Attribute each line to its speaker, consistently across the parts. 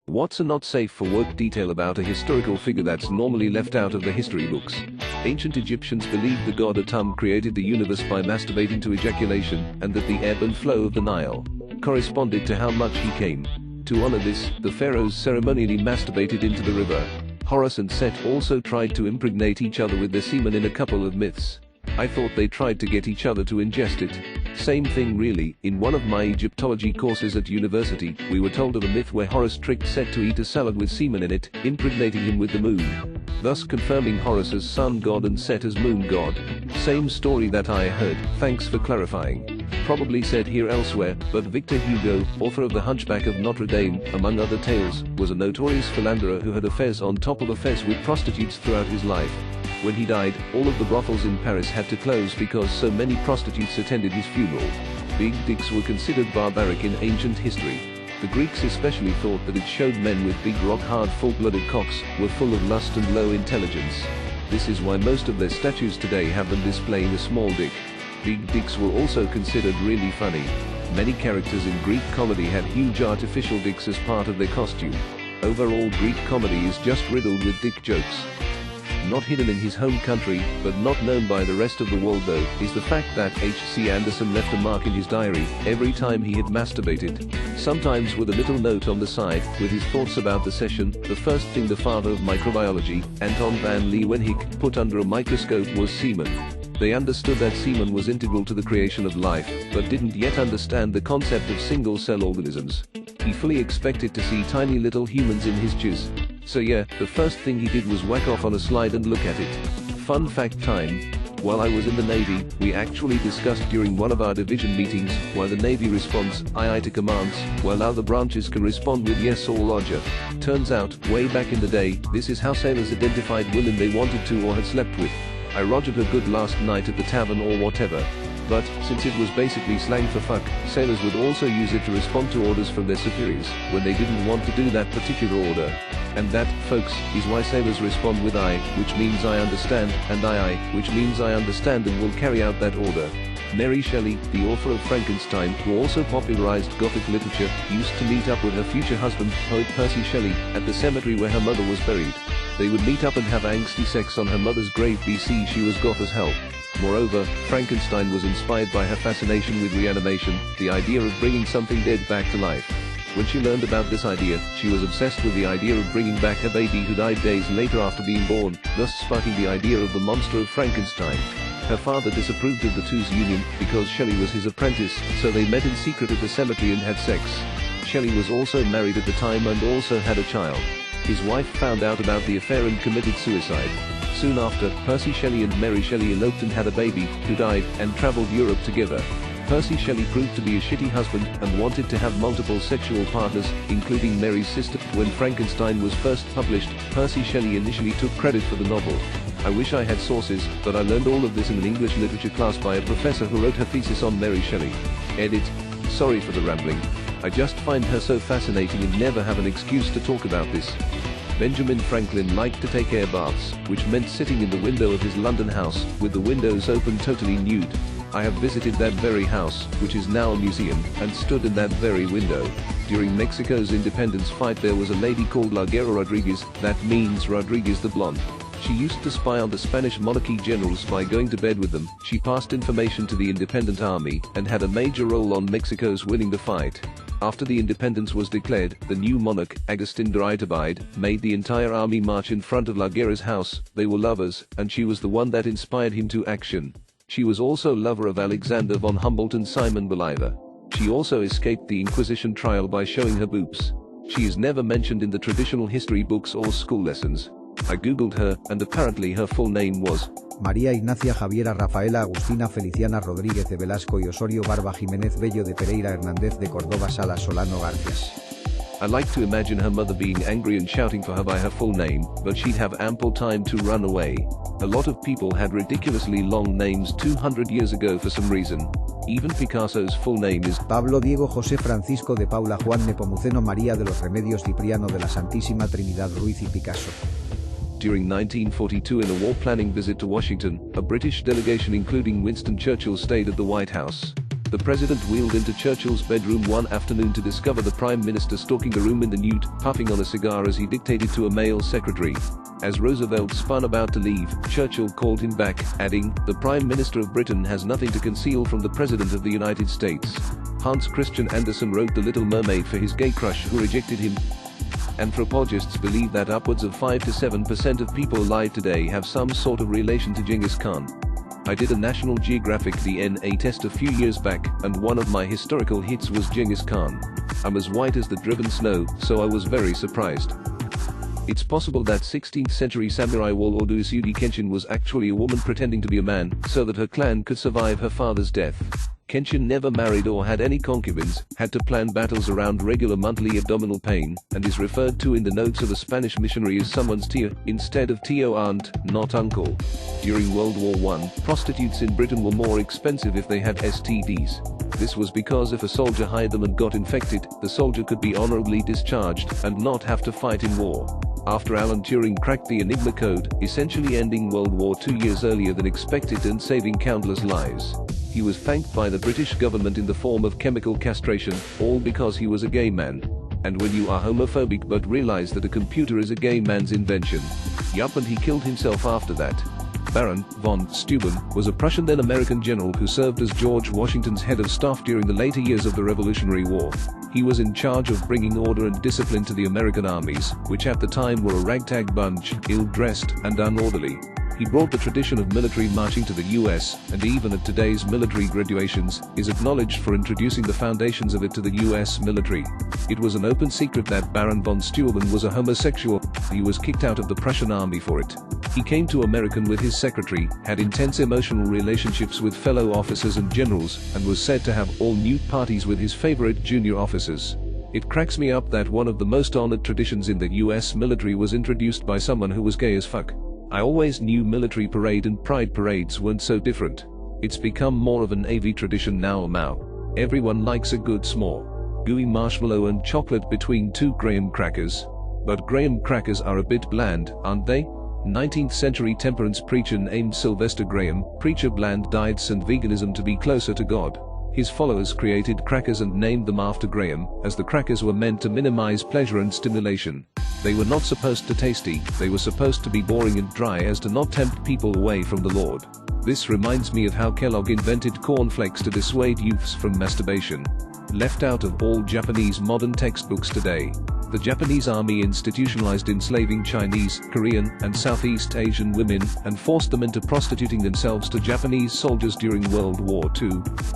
Speaker 1: What's a not safe for work detail about a historical figure that's normally left out of the history books? Ancient Egyptians believed the god Atum created the universe by masturbating to ejaculation, and that the ebb and flow of the Nile corresponded to how much he came. To honor this, the pharaohs ceremonially masturbated into the river. Horus and Set also tried to impregnate each other with their semen in a couple of myths. I thought they tried to get each other to ingest it. Same thing really. In one of my Egyptology courses at university, we were told of a myth where Horus tricked Set to eat a salad with semen in it, impregnating him with the moon, thus confirming Horus as sun god and Set as moon god. Same story that I heard, thanks for clarifying. Probably said here elsewhere, but Victor Hugo, author of The Hunchback of Notre Dame, among other tales, was a notorious philanderer who had affairs on top of affairs with prostitutes throughout his life. When he died, all of the brothels in Paris had to close because so many prostitutes attended his funeral. Big dicks were considered barbaric in ancient history. The Greeks especially thought that it showed men with big rock-hard full-blooded cocks were full of lust and low intelligence. This is why most of their statues today have them displaying a small dick. Big dicks were also considered really funny. Many characters in Greek comedy had huge artificial dicks as part of their costume. Overall, Greek comedy is just riddled with dick jokes. Not hidden in his home country, but not known by the rest of the world though, is the fact that H.C. Andersen left a mark in his diary every time he had masturbated. Sometimes with a little note on the side, with his thoughts about the session. The first thing the father of microbiology, Anton van Leeuwenhoek, put under a microscope was semen. They understood that semen was integral to the creation of life, but didn't yet understand the concept of single-cell organisms. He fully expected to see tiny little humans in his jizz. So yeah, the first thing he did was whack off on a slide and look at it. Fun fact time. While I was in the Navy, we actually discussed during one of our division meetings why the Navy responds aye to commands, while other branches can respond with yes or roger. Turns out, way back in the day, this is how sailors identified women they wanted to or had slept with. I rogered her good last night at the tavern or whatever. But, since it was basically slang for fuck, sailors would also use it to respond to orders from their superiors when they didn't want to do that particular order. And that, folks, is why sailors respond with I, which means I understand, and I, which means I understand and will carry out that order. Mary Shelley, the author of Frankenstein, who also popularized Gothic literature, used to meet up with her future husband, poet Percy Shelley, at the cemetery where her mother was buried. They would meet up and have angsty sex on her mother's grave. BC she was goth as hell. Moreover, Frankenstein was inspired by her fascination with reanimation, the idea of bringing something dead back to life. When she learned about this idea, she was obsessed with the idea of bringing back her baby who died days later after being born, thus sparking the idea of the monster of Frankenstein. Her father disapproved of the two's union because Shelley was his apprentice, so they met in secret at the cemetery and had sex. Shelley was also married at the time and also had a child. His wife found out about the affair and committed suicide. Soon after, Percy Shelley and Mary Shelley eloped and had a baby, who died, and traveled Europe together. Percy Shelley proved to be a shitty husband and wanted to have multiple sexual partners, including Mary's sister. When Frankenstein was first published, Percy Shelley initially took credit for the novel. I wish I had sources, but I learned all of this in an English literature class by a professor who wrote her thesis on Mary Shelley. Edit. Sorry for the rambling. I just find her so fascinating and never have an excuse to talk about this. Benjamin Franklin liked to take air baths, which meant sitting in the window of his London house, with the windows open totally nude. I have visited that very house, which is now a museum, and stood in that very window. During Mexico's independence fight there was a lady called La Guerra Rodriguez, that means Rodriguez the Blonde. She used to spy on the Spanish monarchy generals by going to bed with them. She passed information to the independent army, and had a major role on Mexico's winning the fight. After the independence was declared, the new monarch, Agustin de Iturbide, made the entire army march in front of La Guerra's house. They were lovers, and she was the one that inspired him to action. She was also lover of Alexander von Humboldt and Simon Bolivar. She also escaped the Inquisition trial by showing her boobs. She is never mentioned in the traditional history books or school lessons. I googled her, and apparently her full name was
Speaker 2: María Ignacia Javiera Rafaela Agustina Feliciana Rodríguez de Velasco y Osorio Barba Jiménez Bello de Pereira Hernández de Córdoba Sala Solano Garcias.
Speaker 1: I like to imagine her mother being angry and shouting for her by her full name, but she'd have ample time to run away. A lot of people had ridiculously long names 200 years ago for some reason. Even Picasso's full name is
Speaker 2: Pablo Diego José Francisco de Paula Juan Nepomuceno María de los Remedios Cipriano de la Santísima Trinidad Ruiz y Picasso.
Speaker 1: During 1942 in a war planning visit to Washington, a British delegation including Winston Churchill stayed at the White House. the president wheeled into Churchill's bedroom one afternoon to discover the prime minister stalking the room in the nude, puffing on a cigar as he dictated to a male secretary. As Roosevelt spun about to leave, Churchill called him back, adding, "The Prime Minister of Britain has nothing to conceal from the President of the United States." Hans Christian Andersen wrote The Little Mermaid for his gay crush who rejected him. Anthropologists believe that upwards of 5 to 7% of people alive today have some sort of relation to Genghis Khan. I did a National Geographic DNA test a few years back, and one of my historical hits was Genghis Khan. I'm as white as the driven snow, so I was very surprised. It's possible that 16th century samurai warlord Uesugi Kenshin was actually a woman pretending to be a man, so that her clan could survive her father's death. Kenshin never married or had any concubines, had to plan battles around regular monthly abdominal pain, and is referred to in the notes of a Spanish missionary as someone's tia, instead of tio aunt, not uncle. During World War I, prostitutes in Britain were more expensive if they had STDs. This was because if a soldier hired them and got infected, the soldier could be honorably discharged and not have to fight in war. After Alan Turing cracked the Enigma code, essentially ending World War II years earlier than expected and saving countless lives, he was thanked by the British government in the form of chemical castration, all because he was a gay man. And when you are homophobic but realize that a computer is a gay man's invention, yup, and he killed himself after that. Baron von Steuben was a Prussian then American general who served as George Washington's head of staff during the later years of the Revolutionary War. He was in charge of bringing order and discipline to the American armies, which at the time were a ragtag bunch, ill-dressed and unorderly. He brought the tradition of military marching to the US, and even at today's military graduations, is acknowledged for introducing the foundations of it to the US military. It was an open secret that Baron von Steuben was a homosexual. He was kicked out of the Prussian army for it. He came to America with his secretary, had intense emotional relationships with fellow officers and generals, and was said to have all nude parties with his favorite junior officers. It cracks me up that one of the most honored traditions in the US military was introduced by someone who was gay as fuck. I always knew military parade and pride parades weren't so different. It's become more of an AV tradition now. Everyone likes a good small, gooey marshmallow and chocolate between two graham crackers. But graham crackers are a bit bland, aren't they? 19th century temperance preacher named Sylvester Graham, Preacher Bland, diets and veganism to be closer to God. His followers created crackers and named them after Graham, as the crackers were meant to minimize pleasure and stimulation. They were not supposed to tasty, they were supposed to be boring and dry as to not tempt people away from the Lord. This reminds me of how Kellogg invented cornflakes to dissuade youths from masturbation. Left out of all Japanese modern textbooks today, the Japanese army institutionalized enslaving Chinese, Korean, and Southeast Asian women and forced them into prostituting themselves to Japanese soldiers during World War II.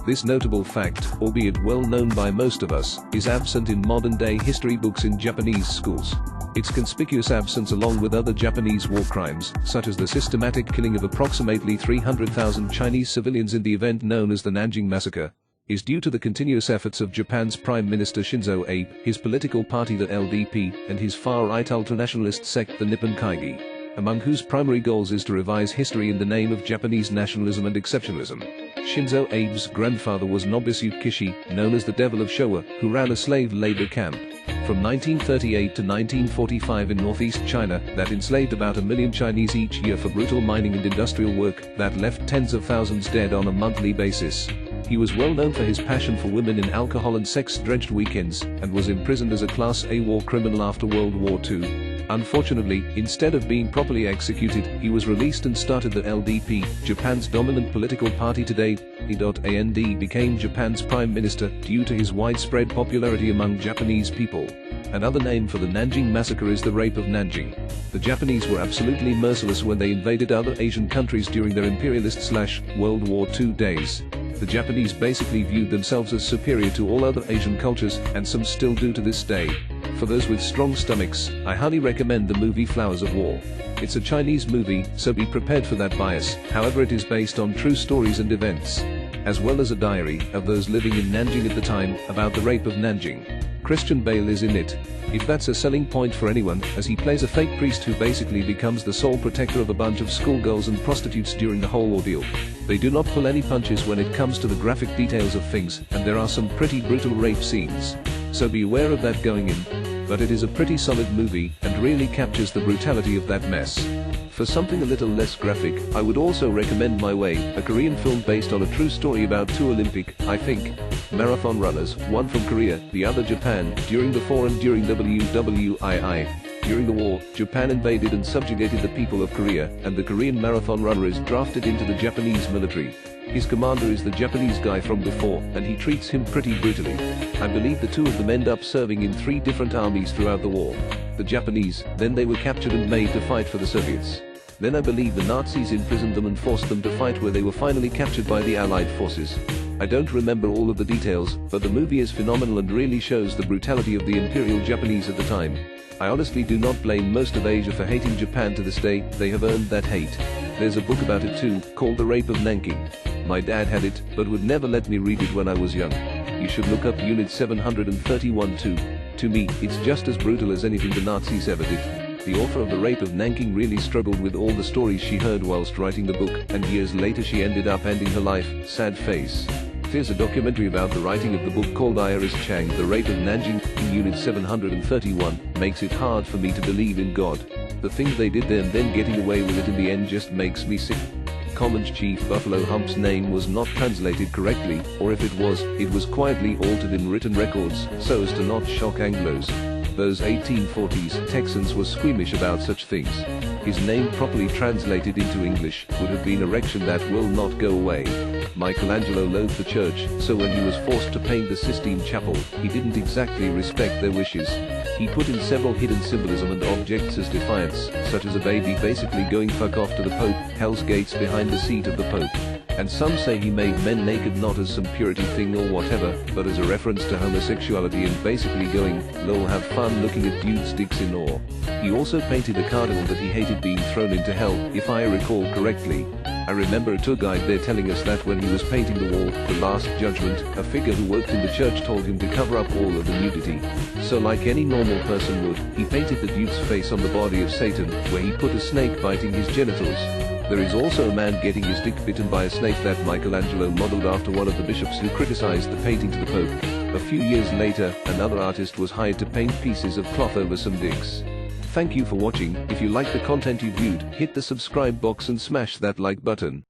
Speaker 1: This notable fact, albeit well known by most of us, is absent in modern-day history books in Japanese schools. Its conspicuous absence, along with other Japanese war crimes, such as the systematic killing of approximately 300,000 Chinese civilians in the event known as the Nanjing Massacre, is due to the continuous efforts of Japan's Prime Minister Shinzo Abe, his political party the LDP, and his far-right ultranationalist sect the Nippon Kaigi, among whose primary goals is to revise history in the name of Japanese nationalism and exceptionalism. Shinzo Abe's grandfather was Nobusuke Kishi, known as the Devil of Showa, who ran a slave labor camp from 1938 to 1945 in northeast China that enslaved about 1 million Chinese each year for brutal mining and industrial work that left tens of thousands dead on a monthly basis. He was well known for his passion for women in alcohol and sex-drenched weekends, and was imprisoned as a Class A war criminal after World War II. Unfortunately, instead of being properly executed, he was released and started the LDP, Japan's dominant political party today. And became Japan's prime minister due to his widespread popularity among Japanese people. Another name for the Nanjing Massacre is the Rape of Nanjing. The Japanese were absolutely merciless when they invaded other Asian countries during their imperialist/World War II days. The Japanese basically viewed themselves as superior to all other Asian cultures, and some still do to this day. For those with strong stomachs, I highly recommend the movie Flowers of War. It's a Chinese movie, so be prepared for that bias. However, it is based on true stories and events, as well as a diary of those living in Nanjing at the time about the rape of Nanjing. Christian Bale is in it. If that's a selling point for anyone, as he plays a fake priest who basically becomes the sole protector of a bunch of schoolgirls and prostitutes during the whole ordeal. They do not pull any punches when it comes to the graphic details of things, and there are some pretty brutal rape scenes. So be aware of that going in. But it is a pretty solid movie, and really captures the brutality of that mess. For something a little less graphic, I would also recommend My Way, a Korean film based on a true story about two Olympic, I think, marathon runners, one from Korea, the other Japan, during the war and during WWII. During the war, Japan invaded and subjugated the people of Korea, and the Korean marathon runner is drafted into the Japanese military. His commander is the Japanese guy from before, and he treats him pretty brutally. I believe the two of them end up serving in 3 different armies throughout the war. The Japanese, then they were captured and made to fight for the Soviets. Then I believe the Nazis imprisoned them and forced them to fight where they were finally captured by the Allied forces. I don't remember all of the details, but the movie is phenomenal and really shows the brutality of the Imperial Japanese at the time. I honestly do not blame most of Asia for hating Japan to this day, they have earned that hate. There's a book about it too, called The Rape of Nanking. My dad had it, but would never let me read it when I was young. You should look up Unit 731 too. To me, it's just as brutal as anything the Nazis ever did. The author of The Rape of Nanking really struggled with all the stories she heard whilst writing the book, and years later she ended up ending her life, sad face. There's a documentary about the writing of the book called Iris Chang, The Rape of Nanking. Unit 731 makes it hard for me to believe in God. The things they did there and then getting away with it in the end just makes me sick. Commons Chief Buffalo Hump's name was not translated correctly, or if it was quietly altered in written records, so as to not shock Anglos. Those 1840s Texans were squeamish about such things. His name properly translated into English would have been erection that will not go away. Michelangelo loathed the church, so when he was forced to paint the Sistine Chapel, he didn't exactly respect their wishes. He put in several hidden symbolism and objects as defiance, such as a baby basically going fuck off to the Pope, Hell's Gates behind the seat of the Pope. And some say he made men naked not as some purity thing or whatever, but as a reference to homosexuality and basically going, lol, have fun looking at dudes' dicks in awe. He also painted a cardinal that he hated being thrown into hell, if I recall correctly. I remember a tour guide there telling us that when he was painting the wall, The Last Judgment, a figure who worked in the church told him to cover up all of the nudity. So like any normal person would, he painted the dude's face on the body of Satan, where he put a snake biting his genitals. There is also a man getting his dick bitten by a snake that Michelangelo modeled after one of the bishops who criticized the painting to the Pope. A few years later, another artist was hired to paint pieces of cloth over some dicks. Thank you for watching. If you like the content you viewed, hit the subscribe box and smash that like button.